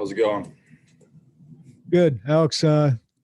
How's it going? Good, Alex.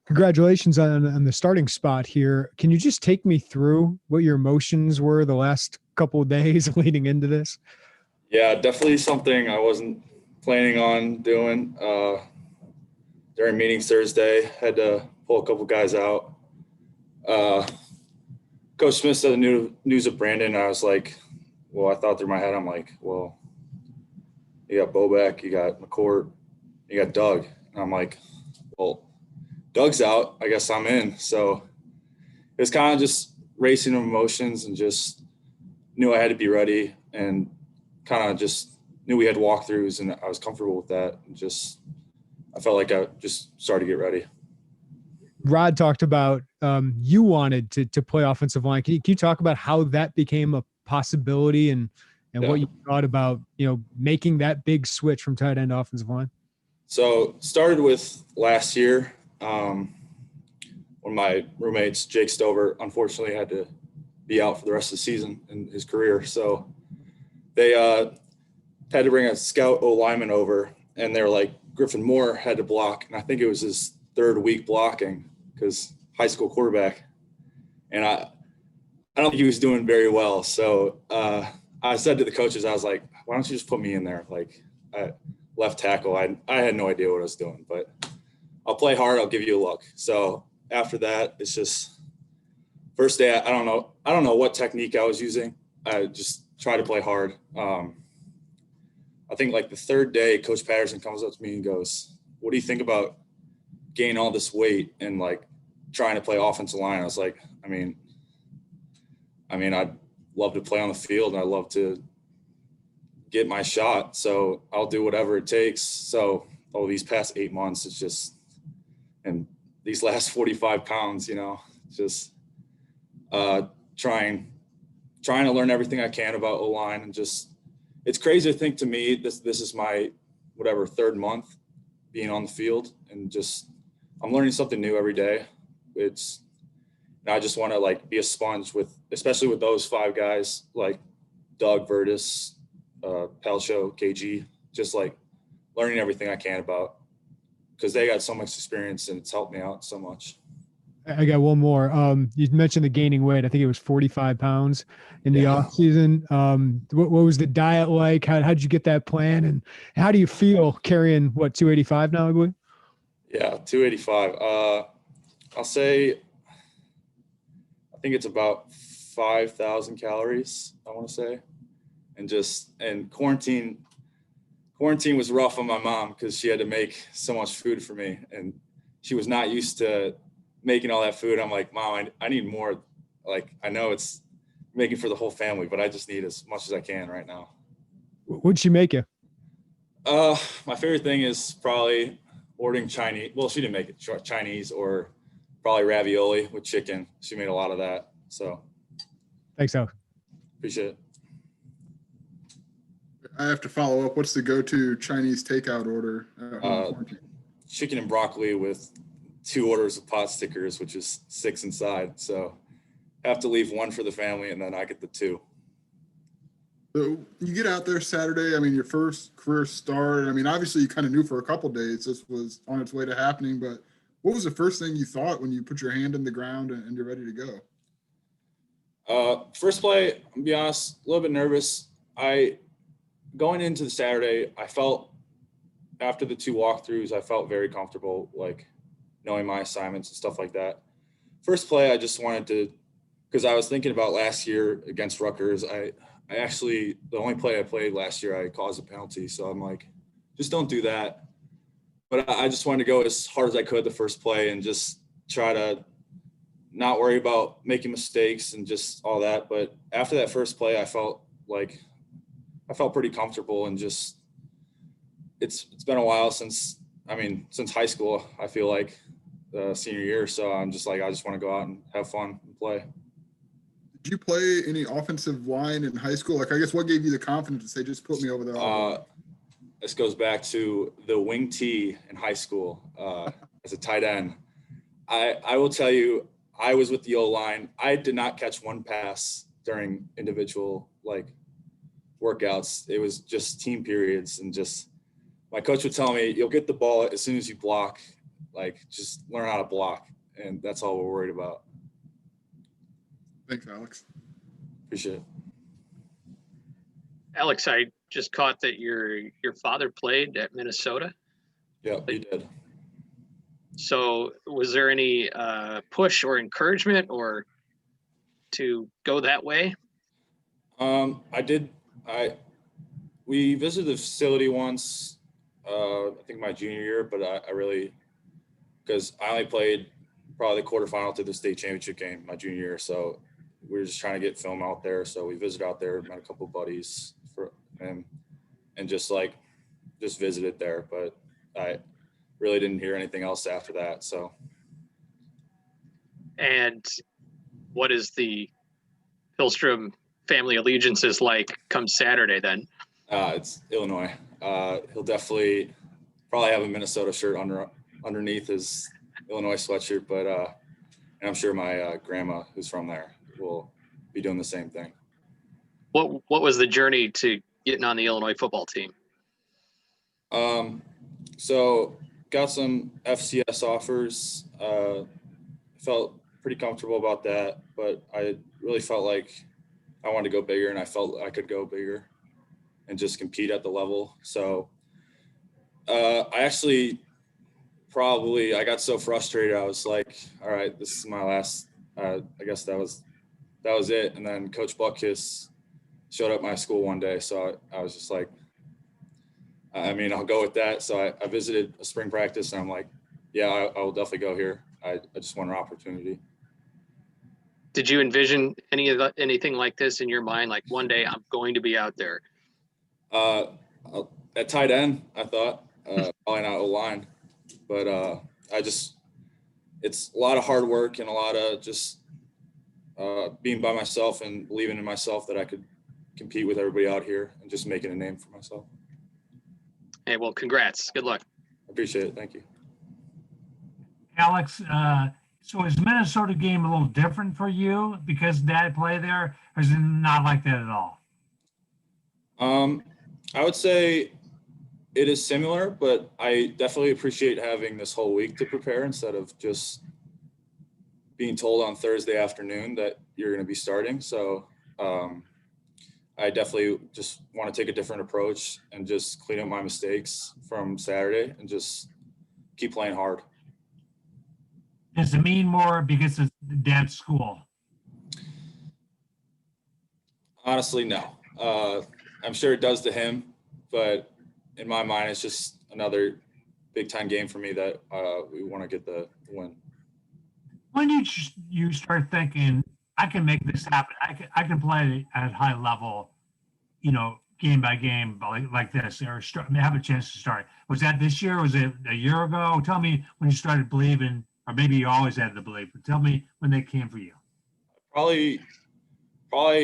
Congratulations on the starting spot here. Can you just take me through what your emotions were the last couple of days leading into this? Yeah, definitely something I wasn't planning on doing. During meetings Thursday, had to pull a couple guys out. Uh, Coach Smith said the news of Brandon. I was like, well, I thought through my head, I'm like, well, you got Bobek, you got McCourt, you got Doug. And I'm like, well, Doug's out. I guess I'm in. So it was kind of just racing of emotions and just knew I had to be ready and kind of just knew we had walkthroughs and I was comfortable with that. And just, I felt like I just started to get ready. Rod talked about you wanted to play offensive line. Can you talk about how that became a possibility and Yeah. what you thought about making that big switch from tight end to offensive line? So started with last year when my roommates, Jake Stover, unfortunately had to be out for the rest of the season in his career. So they had to bring a scout O-lineman over, and they were like, Griffin Moore had to block. And I think it was his third week blocking because high school quarterback. And I don't think he was doing very well. So I said to the coaches, I was like, why don't you just put me in there? Like left tackle. I had no idea what I was doing, but I'll play hard. I'll give you a look. So after that, it's just first day. I don't know what technique I was using. I just try to play hard. I think like the third day, Coach Patterson comes up to me and goes, what do you think about gaining all this weight and like trying to play offensive line? I was like, I mean, I'd love to play on the field and I love to get my shot. So I'll do whatever it takes. So these past 8 months, it's just, and these last 45 pounds, just trying to learn everything I can about O-line and just, it's crazy to think to me, this is my third month being on the field and just, I'm learning something new every day. I just want to like be a sponge especially with those five guys like Doug, Vertis, Pihlstrom, KG, just like learning everything I can about because they got so much experience and it's helped me out so much. I got one more. You mentioned the gaining weight. I think it was 45 pounds in the off season. What was the diet like? How'd you get that plan? And how do you feel carrying 285 now, I believe? Yeah, 285. I'll say, I think it's about 5,000 calories, I want to say. And quarantine was rough on my mom because she had to make so much food for me and she was not used to making all that food. I'm like, Mom, I need more. Like, I know it's making for the whole family, but I just need as much as I can right now. What'd she make you? My favorite thing is probably ordering Chinese. Well, she didn't make it Chinese or probably ravioli with chicken. She made a lot of that. So thanks, Alex. Appreciate it. I have to follow up. What's the go-to Chinese takeout order? Chicken and broccoli with 2 orders of pot stickers, which is 6 inside. So have to leave 1 for the family and then I get the 2. So you get out there Saturday. I mean, your first career start. I mean, obviously you kind of knew for a couple of days this was on its way to happening, but what was the first thing you thought when you put your hand in the ground and you're ready to go? First play, I'll be honest, a little bit nervous. Going into the Saturday, I felt after the 2 walkthroughs, I felt very comfortable, like knowing my assignments and stuff like that. First play, I just wanted to, because I was thinking about last year against Rutgers. I actually, the only play I played last year, I caused a penalty. So I'm like, just don't do that. But I just wanted to go as hard as I could the first play and just try to not worry about making mistakes and just all that. But after that first play, I felt pretty comfortable and just, it's been a while since high school, I feel like senior year. So I'm just like, I just want to go out and have fun and play. Did you play any offensive line in high school? Like, I guess what gave you the confidence to say, just put me over there? This goes back to the wing T in high school as a tight end. I will tell you, I was with the O-line. I did not catch one pass during individual like workouts. It was just team periods and just my coach would tell me, you'll get the ball as soon as you block, like just learn how to block. And that's all we're worried about. Thanks, Alex. Appreciate it. Alex, I just caught that your father played at Minnesota. Yeah, he did. So was there any push or encouragement or to go that way? We visited the facility once, I think my junior year, but I really, because I only played probably the quarterfinal to the state championship game my junior year. So we were just trying to get film out there. So we visited out there, met a couple of buddies for him, and just visited there. But I really didn't hear anything else after that. So. And what is the Pihlstrom family allegiances like come Saturday then? It's Illinois. He'll definitely probably have a Minnesota shirt underneath his Illinois sweatshirt, but and I'm sure my grandma, who's from there, will be doing the same thing. What was the journey to getting on the Illinois football team? So got some FCS offers. Felt pretty comfortable about that, but I really felt like I wanted to go bigger, and I felt I could go bigger and just compete at the level. So I actually I got so frustrated. I was like, all right, this is my last, I guess that was it. And then Coach Buckus showed up at my school one day. So I was just like, I mean, I'll go with that. So I visited a spring practice, and I'm like, yeah, I will definitely go here. I just want an opportunity. Did you envision anything like this in your mind? Like one day I'm going to be out there. At tight end, I thought probably not O-line, but it's a lot of hard work and a lot of just being by myself and believing in myself that I could compete with everybody out here and just making a name for myself. Hey, well, congrats. Good luck. I appreciate it. Thank you. Alex, so is the Minnesota game a little different for you because Dad played there, or is it not like that at all? I would say it is similar, but I definitely appreciate having this whole week to prepare instead of just being told on Thursday afternoon that you're going to be starting. So I definitely just want to take a different approach and just clean up my mistakes from Saturday and just keep playing hard. Does it mean more because it's Dad's school? Honestly, no. I'm sure it does to him, but in my mind, it's just another big time game for me that we want to get the win. When did you start thinking, I can make this happen? I can play at high level, game by game, like this, or have a chance to start? Was that this year? Was it a year ago? Tell me when you started believing, or maybe you always had the belief, but tell me when they came for you. Probably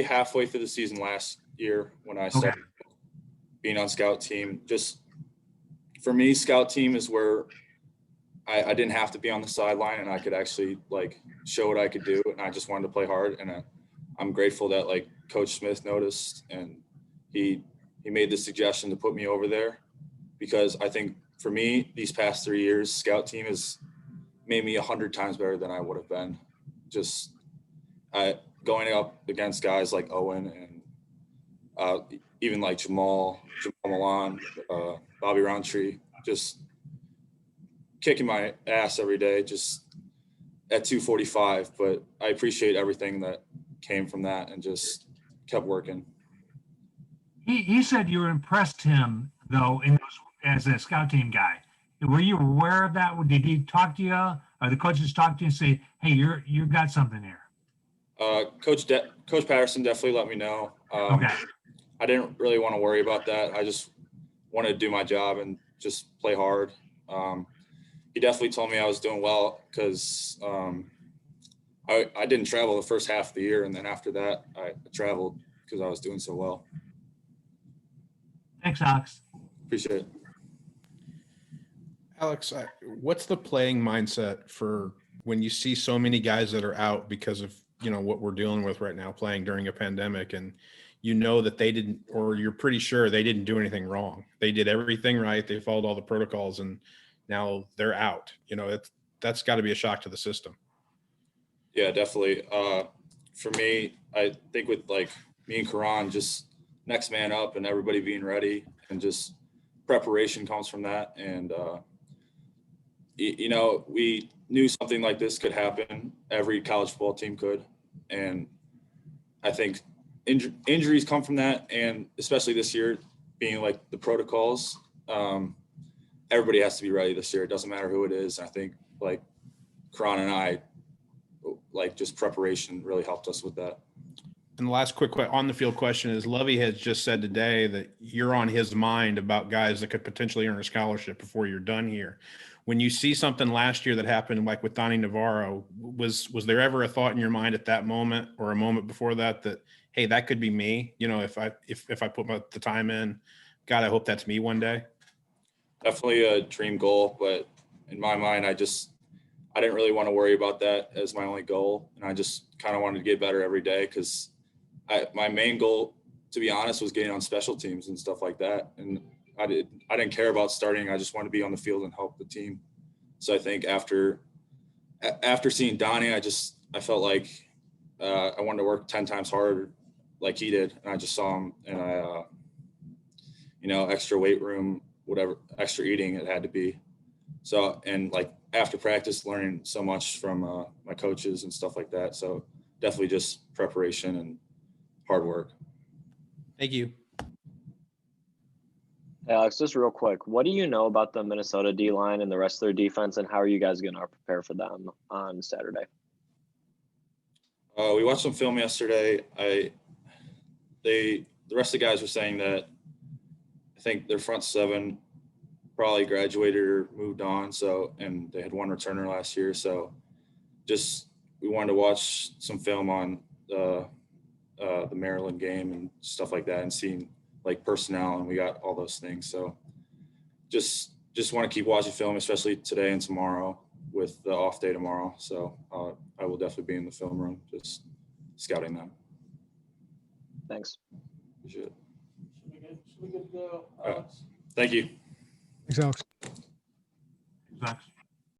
halfway through the season last year when I started being on scout team. Just for me, scout team is where I didn't have to be on the sideline and I could actually show what I could do. And I just wanted to play hard. And I'm grateful that Coach Smith noticed and he made the suggestion to put me over there, because I think for me, these past 3 years, scout team has made me 100 times better than I would have been. Just going up against guys like Owen and even like Jamal Milan, Bobby Roundtree, just kicking my ass every day, just at 245. But I appreciate everything that came from that and just kept working. He said you impressed him, though, as a scout team guy. Were you aware of that? Did he talk to you, or the coaches talk to you and say, hey, you got something here? Coach Patterson definitely let me know. I didn't really want to worry about that. I just wanted to do my job and just play hard. He definitely told me I was doing well because I didn't travel the first half of the year, and then after that I traveled because I was doing so well. Thanks, Alex. Appreciate it. Alex, what's the playing mindset for when you see so many guys that are out because of what we're dealing with right now, playing during a pandemic, and you know that they didn't, or you're pretty sure they didn't do anything wrong. They did everything right. They followed all the protocols, and now they're out. You know, that's got to be a shock to the system. Yeah, definitely. For me, I think with like me and Karan, just next man up and everybody being ready, and just preparation comes from that. And you know, we knew something like this could happen. Every college football team could, and I think injuries come from that, and especially this year being like the protocols. Everybody has to be ready this year. It doesn't matter who it is. And I think like Karan and I, like just preparation really helped us with that. And the last quick on the field question is, Lovey has just said today that you're on his mind about guys that could potentially earn a scholarship before you're done here. When you see something last year that happened, like with Donny Navarro, was there ever a thought in your mind at that moment or a moment before that, hey, that could be me? You know, if I put the time in, God, I hope that's me one day. Definitely a dream goal, but in my mind, I didn't really want to worry about that as my only goal. And I just kind of wanted to get better every day, because my main goal, to be honest, was getting on special teams and stuff like that. And I didn't care about starting. I just wanted to be on the field and help the team. So I think after seeing Donnie, I felt like I wanted to work 10 times harder like he did. And I just saw him, and I, you know, extra weight room, whatever, extra eating it had to be. So, and like after practice, learning so much from my coaches and stuff like that. So definitely just preparation and hard work. Thank you. Hey, Alex, just real quick, what do you know about the Minnesota D-line and the rest of their defense, and how are you guys going to prepare for them on Saturday? We watched some film yesterday. The rest of the guys were saying that I think their front seven probably graduated or moved on. So, and they had one returner last year. So just, we wanted to watch some film on the Maryland game and stuff like that, and seeing like personnel, and we got all those things. So just want to keep watching film, especially today and tomorrow with the off day tomorrow. So I will definitely be in the film room, just scouting that. Thanks. Appreciate it. Should we get to go, All right. Alex? Thank you. Thanks, Alex. Thanks.